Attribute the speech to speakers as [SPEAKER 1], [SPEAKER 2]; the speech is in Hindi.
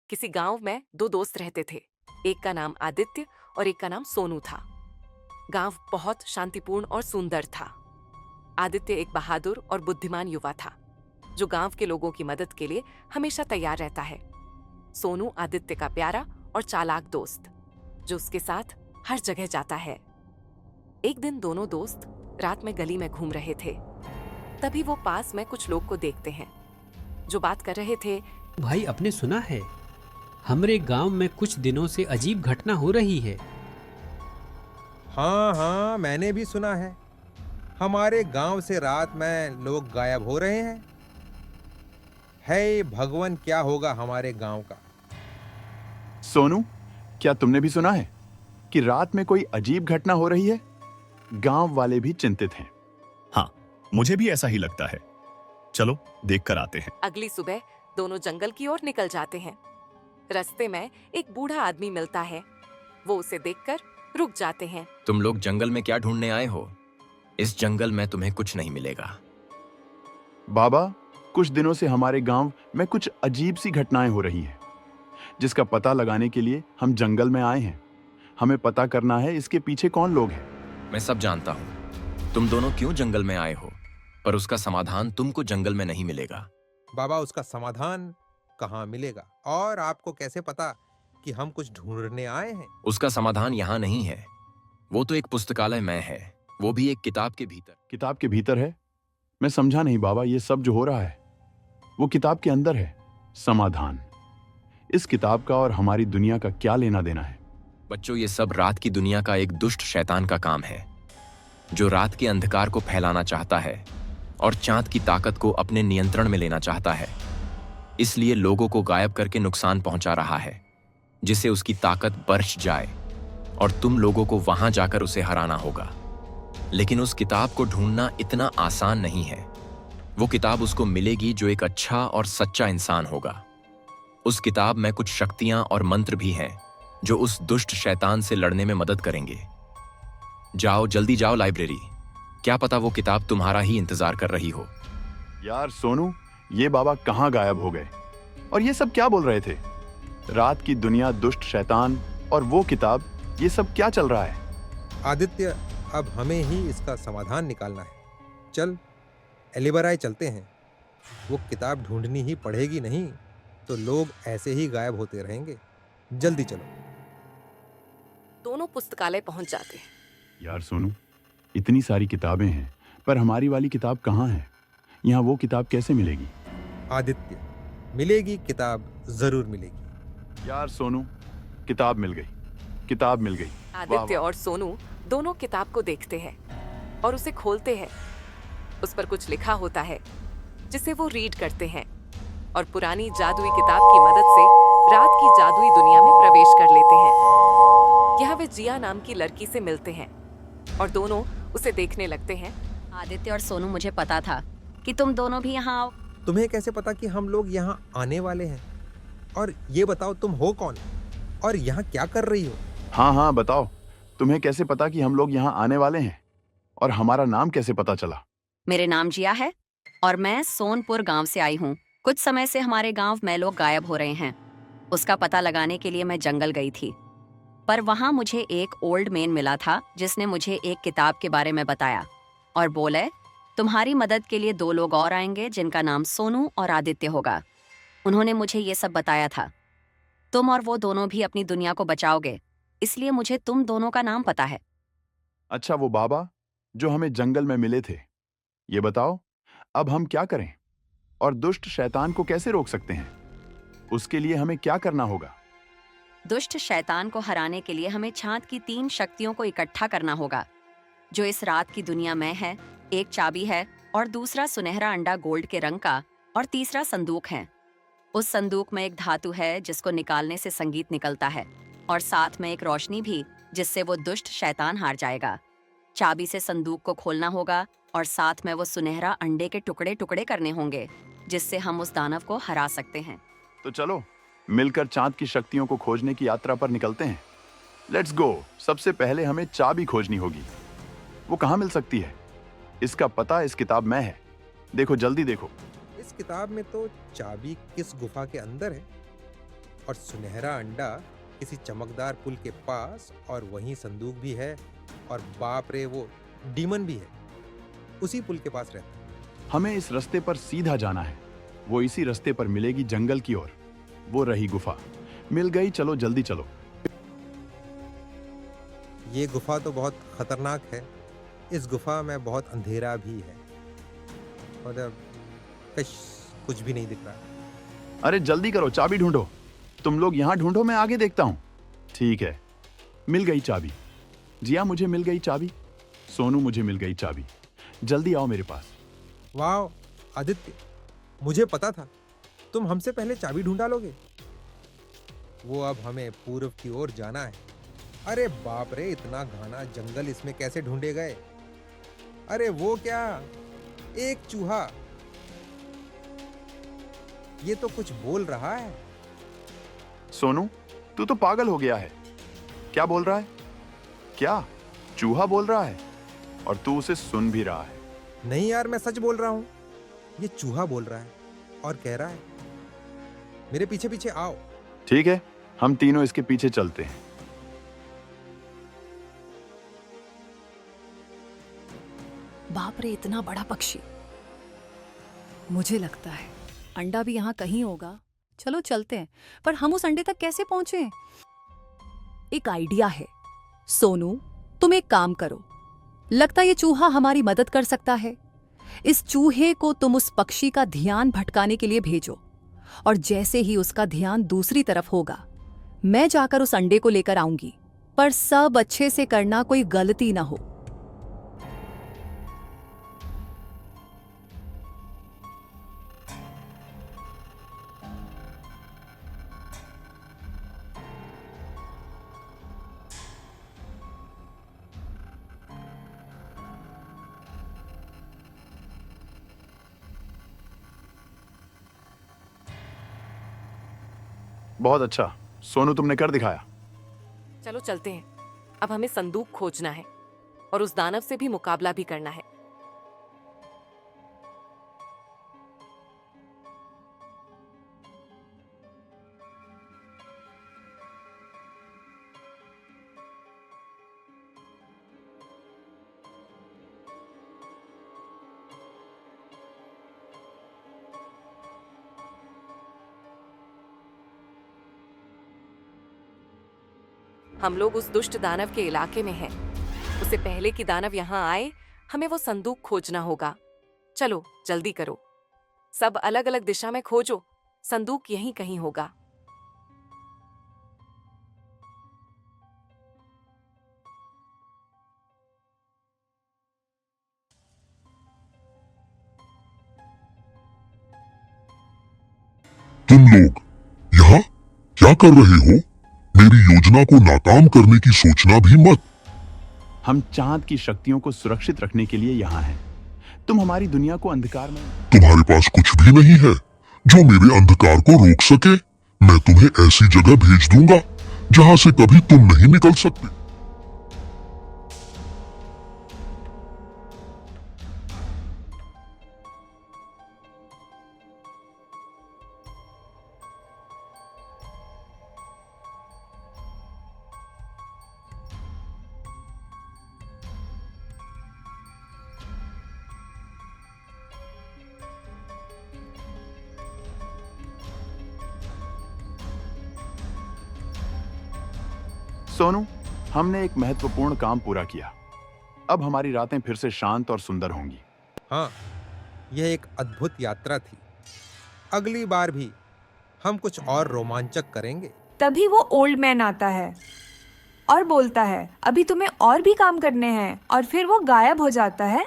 [SPEAKER 1] किसी गांव में दो दोस्त रहते थे। एक का नाम आदित्य और एक का नाम सोनू था। गांव बहुत शांतिपूर्ण और सुंदर था। आदित्य एक बहादुर और बुद्धिमान युवा था जो गांव के लोगों की मदद के लिए हमेशा तैयार रहता है। सोनू आदित्य का प्यारा और चालाक दोस्त जो उसके साथ हर जगह जाता है। एक दिन दोनों दोस्त रात में गली में घूम रहे थे। तभी वो पास में कुछ लोग को देखते हैं जो बात कर रहे थे।
[SPEAKER 2] भाई, आपने सुना है हमारे गांव में कुछ दिनों से अजीब घटना हो रही है।
[SPEAKER 3] हाँ हाँ, मैंने भी सुना है। हमारे गांव से रात में लोग गायब हो रहे हैं। हे भगवान, क्या होगा हमारे गांव का।
[SPEAKER 4] सोनू, क्या तुमने भी सुना है कि रात में कोई अजीब घटना हो रही है? गांव वाले भी चिंतित हैं।
[SPEAKER 5] हाँ, मुझे भी ऐसा ही लगता है। चलो देख कर आते हैं।
[SPEAKER 1] अगली सुबह दोनों जंगल की ओर निकल जाते हैं। रास्ते में एक बूढ़ा आदमी मिलता है। वो उसे देखकर रुक जाते हैं।
[SPEAKER 6] तुम लोग जंगल में क्या ढूंढने आए हो? इस जंगल में तुम्हें कुछ नहीं मिलेगा।
[SPEAKER 4] बाबा, कुछ दिनों से हमारे गांव में कुछ अजीब सी घटनाएं हो रही हैं, जिसका पता लगाने के लिए हम जंगल में आए हैं। हमें पता करना है इसके पीछे कौन लोग हैं।
[SPEAKER 6] मैं सब जानता हूँ तुम दोनों क्यों जंगल में आए हो, पर उसका समाधान तुमको जंगल में नहीं मिलेगा।
[SPEAKER 3] बाबा, उसका समाधान कहाँ मिलेगा? और आपको कैसे पता कि हम कुछ ढूंढने आए हैं?
[SPEAKER 6] उसका समाधान यहाँ नहीं है। वो तो एक पुस्तकालय में है, वो भी एक किताब के भीतर।
[SPEAKER 4] किताब के भीतर है? मैं समझा नहीं बाबा, ये सब जो हो रहा है वो किताब के अंदर है। समाधान इस किताब का और हमारी दुनिया का क्या लेना देना है?
[SPEAKER 6] बच्चों, ये सब रात की दुनिया का एक दुष्ट शैतान का काम है जो रात के अंधकार को फैलाना चाहता है और चांद की ताकत को अपने नियंत्रण में लेना चाहता है। इसलिए लोगों को गायब करके नुकसान पहुंचा रहा है, जिससे उसकी ताकत बरस जाए और तुम लोगों को वहां जाकर उसे हराना होगा। लेकिन उस किताब को ढूंढना इतना आसान नहीं है। वो किताब उसको मिलेगी जो एक अच्छा और सच्चा इंसान होगा। उस किताब में कुछ शक्तियां और मंत्र भी हैं जो उस दुष्ट शैतान से लड़ने में मदद करेंगे। जाओ, जल्दी जाओ लाइब्रेरी। क्या पता वो किताब तुम्हारा ही इंतजार कर रही हो।
[SPEAKER 4] यार सोनू, ये बाबा कहाँ गायब हो गए? और ये सब क्या बोल रहे थे? रात की दुनिया, दुष्ट शैतान और वो किताब, ये सब क्या चल रहा है?
[SPEAKER 3] आदित्य, अब हमें ही इसका समाधान निकालना है। चल, एलिबराय चलते हैं। वो किताब ढूंढनी ही पड़ेगी, नहीं तो लोग ऐसे ही गायब होते रहेंगे। जल्दी चलो।
[SPEAKER 1] दोनों पुस्तकालय पहुंच जाते हैं।
[SPEAKER 4] यार सोनू, इतनी सारी किताबें हैं, पर हमारी वाली किताब कहाँ है? यहाँ वो किताब कैसे मिलेगी?
[SPEAKER 3] आदित्य, मिलेगी किताब, जरूर मिलेगी।
[SPEAKER 4] यार सोनू, किताब मिल गई, किताब मिल गई।
[SPEAKER 1] आदित्य और सोनू दोनों किताब को देखते हैं और उसे खोलते हैं। उस पर कुछ लिखा होता है जिसे वो रीड करते हैं और पुरानी जादुई किताब की मदद से रात की जादुई दुनिया में प्रवेश कर लेते हैं। यहाँ वे जिया नाम की लड़की से मिलते हैं और दोनों उसे देखने लगते हैं।
[SPEAKER 7] आदित्य और सोनू, मुझे पता था कि तुम दोनों भी यहाँ आओ।
[SPEAKER 3] तुम्हें कैसे पता कि हम लोग यहाँ आने वाले हैं? और ये बताओ, तुम हो कौन और यहाँ क्या कर रही हो?
[SPEAKER 4] हाँ हाँ, बताओ, तुम्हें कैसे पता कि हम लोग यहाँ आने वाले हैं? और हमारा नाम कैसे पता चला?
[SPEAKER 7] मेरे नाम जिया है और मैं सोनपुर गांव से आई हूँ। कुछ समय से हमारे गांव में लोग गायब हो रहे हैं। उसका पता लगाने के लिए मैं जंगल गई थी, पर वहां मुझे एक ओल्ड मैन मिला था जिसने मुझे एक किताब के बारे में बताया और बोले, तुम्हारी मदद के लिए दो लोग और आएंगे जिनका नाम सोनू और आदित्य होगा। उन्होंने मुझे ये सब बताया था। तुम और वो दोनों भी अपनी दुनिया को बचाओगे, इसलिए मुझे तुम दोनों का नाम पता है।
[SPEAKER 4] अच्छा, वो बाबा जो हमें जंगल में मिले थे, ये बताओ अब हम क्या करें और दुष्ट शैतान को कैसे रोक सकते हैं? उसके लिए हमें क्या करना होगा?
[SPEAKER 7] दुष्ट शैतान को हराने के लिए हमें चांद की 3 शक्तियों को इकट्ठा करना होगा जो इस रात की दुनिया में है। एक चाबी है और दूसरा सुनहरा अंडा गोल्ड के रंग का और तीसरा संदूक है। उस संदूक में एक धातु है जिसको निकालने से संगीत निकलता है और साथ में एक रोशनी भी जिससे वो दुष्ट शैतान हार जाएगा। चाबी से संदूक को खोलना होगा और साथ में वो सुनहरा अंडे के टुकड़े टुकड़े करने होंगे जिससे हम उस दानव को हरा सकते हैं।
[SPEAKER 4] तो चलो मिलकर चांद की शक्तियों को खोजने की यात्रा पर निकलते हैं। Let's go. सबसे पहले हमें चाबी खोजनी होगी। वो कहाँ मिल सकती है? इसका पता इस किताब में है। देखो, जल्दी देखो।
[SPEAKER 3] इस किताब में तो चाबी किस गुफा के अंदर है और सुनहरा अंडा किसी चमकदार पुल के पास, और वहीं संदूक भी है, और बाप रे वो डीमन भी है, उसी पुल के पास रहता है।
[SPEAKER 4] हमें इस रास्ते पर सीधा जाना है। वो इसी रास्ते पर मिलेगी जंगल की ओर। वो रही गुफा। मिल गई, चलो जल्दी चलो।
[SPEAKER 3] ये गुफा तो बहुत खतरनाक है। इस गुफा में बहुत अंधेरा भी है और अब कुछ भी नहीं दिख रहा।
[SPEAKER 4] अरे जल्दी करो, चाबी ढूंढो। तुम लोग यहाँ ढूंढो, मैं आगे देखता हूँ। ठीक है, मिल गई चाबी। जिया, मुझे मिल गई चाबी। सोनू, मुझे मिल गई चाबी। जल्दी आओ मेरे पास।
[SPEAKER 3] वाह आदित्य, मुझे पता था तुम हमसे पहले चाबी ढूंढा लोगे। वो अब हमें पूर्व की ओर जाना है। अरे बाप रे, इतना घना जंगल, इसमें कैसे ढूंढे गए? अरे वो क्या, एक चूहा, ये तो कुछ बोल रहा है।
[SPEAKER 4] सोनू, तू तो पागल हो गया है। क्या बोल रहा है? क्या चूहा बोल रहा है? और तू उसे सुन भी रहा है?
[SPEAKER 3] नहीं यार, मैं सच बोल रहा हूं। ये चूहा बोल रहा है और कह रहा है, मेरे पीछे पीछे आओ।
[SPEAKER 4] ठीक है, हम तीनों इसके पीछे चलते हैं।
[SPEAKER 8] बाप रे, इतना बड़ा पक्षी। मुझे लगता है अंडा भी यहाँ कहीं होगा। चलो चलते हैं, पर हम उस अंडे तक कैसे पहुंचे? एक आइडिया है। सोनू, तुम एक काम करो, लगता है ये चूहा हमारी मदद कर सकता है। इस चूहे को तुम उस पक्षी का ध्यान भटकाने के लिए भेजो, और जैसे ही उसका ध्यान दूसरी तरफ होगा, मैं जाकर उस अंडे को लेकर आऊंगी। पर सब अच्छे से करना, कोई गलती ना हो।
[SPEAKER 4] बहुत अच्छा सोनू, तुमने कर दिखाया।
[SPEAKER 1] चलो चलते हैं। अब हमें संदूक खोजना है और उस दानव से भी मुकाबला भी करना है। हम लोग उस दुष्ट दानव के इलाके में हैं। उससे पहले कि दानव यहाँ आए, हमें वो संदूक खोजना होगा। चलो जल्दी करो, सब अलग अलग दिशा में खोजो। संदूक यहीं कहीं होगा।
[SPEAKER 9] तुम लोग यहाँ क्या कर रहे हो? मेरी योजना को नाकाम करने की सोचना भी मत।
[SPEAKER 4] हम चांद की शक्तियों को सुरक्षित रखने के लिए यहाँ हैं। तुम हमारी दुनिया को अंधकार में।
[SPEAKER 9] तुम्हारे पास कुछ भी नहीं है जो मेरे अंधकार को रोक सके। मैं तुम्हें ऐसी जगह भेज दूंगा जहाँ से कभी तुम नहीं निकल सकते।
[SPEAKER 4] सोनू, हमने एक महत्वपूर्ण काम पूरा किया। अब हमारी रातें फिर से शांत और सुंदर होंगी।
[SPEAKER 3] हाँ, यह एक अद्भुत यात्रा थी। अगली बार भी हम कुछ और रोमांचक करेंगे।
[SPEAKER 10] तभी वो ओल्ड मैन आता है और बोलता है, अभी तुम्हें और भी काम करने हैं, और फिर वो गायब हो जाता है।